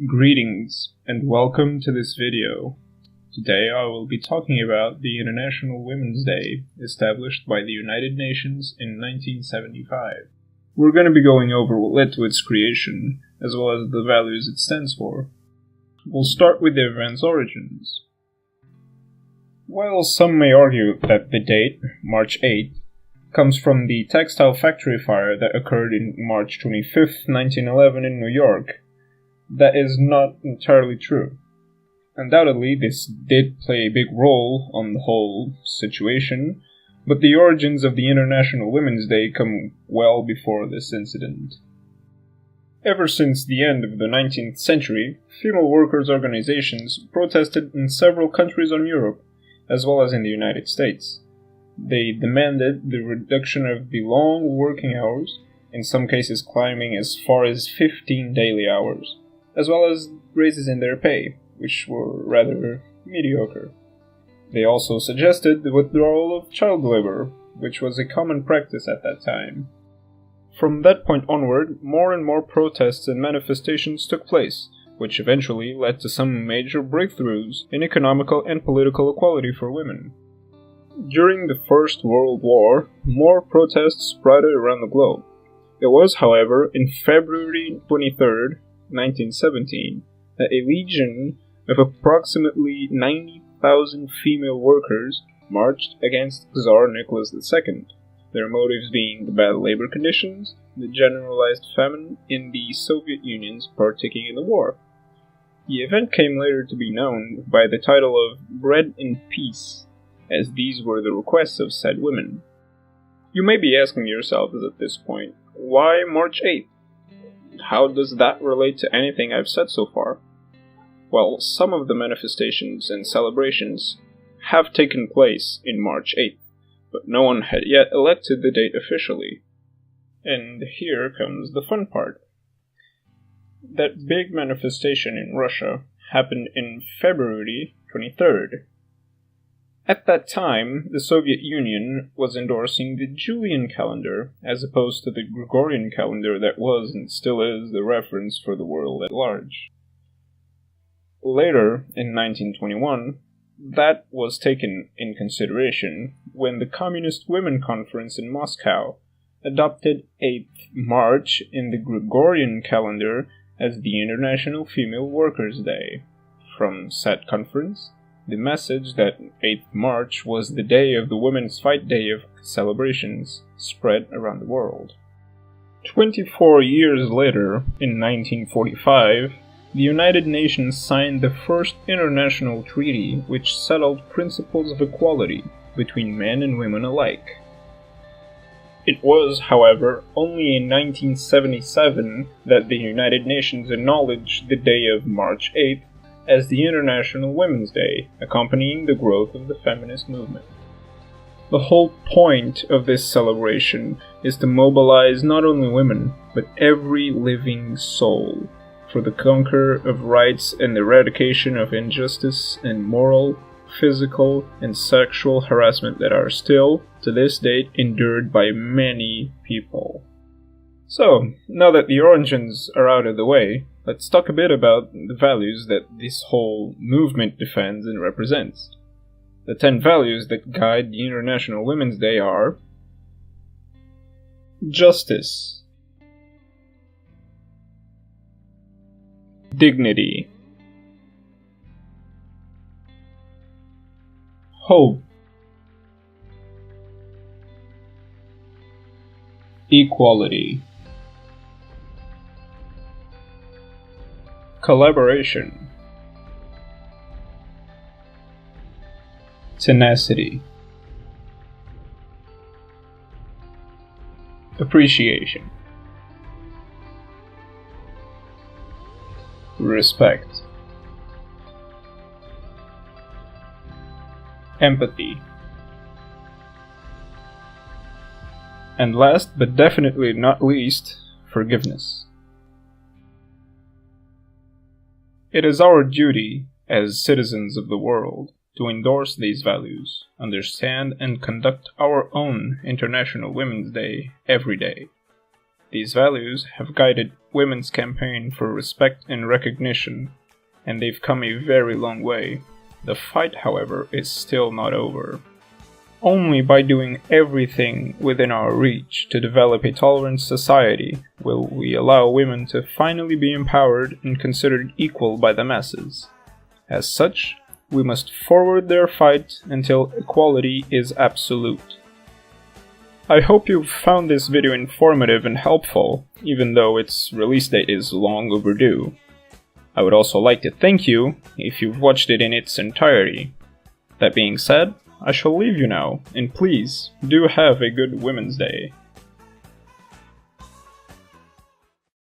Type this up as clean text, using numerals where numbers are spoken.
Greetings and welcome to this video. Today I will be talking about the International Women's Day, established by the United Nations in 1975. We're going to be going over what led to its creation, as well as the values it stands for. We'll start with the event's origins. While some may argue that the date, March 8th, comes from the textile factory fire that occurred in March 25th, 1911 in New York, that is not entirely true. Undoubtedly, this did play a big role on the whole situation, but the origins of the International Women's Day come well before this incident. Ever since the end of the 19th century, female workers' organizations protested in several countries in Europe, as well as in the United States. They demanded the reduction of the long working hours, in some cases climbing as far as 15 daily hours, as well as raises in their pay, which were rather mediocre. They also suggested the withdrawal of child labor, which was a common practice at that time. From that point onward, more and more protests and manifestations took place, which eventually led to some major breakthroughs in economical and political equality for women. During the First World War, more protests sprouted around the globe. It was, however, in February 23rd, 1917, that a legion of approximately 90,000 female workers marched against Tsar Nicholas II, their motives being the bad labor conditions, the generalized famine in the Soviet Union's partaking in the war. The event came later to be known by the title of Bread and Peace, as these were the requests of said women. You may be asking yourselves at this point, why March 8th? How does that relate to anything I've said so far? Well, some of the manifestations and celebrations have taken place in March 8th, but no one had yet elected the date officially. And here comes the fun part. That big manifestation in Russia happened in February 23rd. At that time, the Soviet Union was endorsing the Julian calendar, as opposed to the Gregorian calendar that was and still is the reference for the world at large. Later, in 1921, that was taken in consideration when the Communist Women Conference in Moscow adopted 8th March in the Gregorian calendar as the International Female Workers' Day. From said conference, the message that 8th March was the day of the Women's Fight Day of celebrations spread around the world. 24 years later, in 1945, the United Nations signed the first international treaty which settled principles of equality between men and women alike. It was, however, only in 1977 that the United Nations acknowledged the day of March 8th as the International Women's Day, accompanying the growth of the feminist movement. The whole point of this celebration is to mobilize not only women, but every living soul, for the conquer of rights and eradication of injustice and moral, physical, and sexual harassment that are still, to this date, endured by many people. So, now that the origins are out of the way, let's talk a bit about the values that this whole movement defends and represents. The 10 values that guide the International Women's Day are: justice, dignity, hope, equality, collaboration, tenacity, appreciation, respect, empathy, and last but definitely not least, forgiveness. It is our duty, as citizens of the world, to endorse these values, understand and conduct our own International Women's Day every day. These values have guided women's campaign for respect and recognition, and they've come a very long way. The fight, however, is still not over. Only by doing everything within our reach to develop a tolerant society will we allow women to finally be empowered and considered equal by the masses. As such, we must forward their fight until equality is absolute. I hope you found this video informative and helpful, even though its release date is long overdue. I would also like to thank you if you've watched it in its entirety. That being said, I shall leave you now, and please do have a good Women's Day.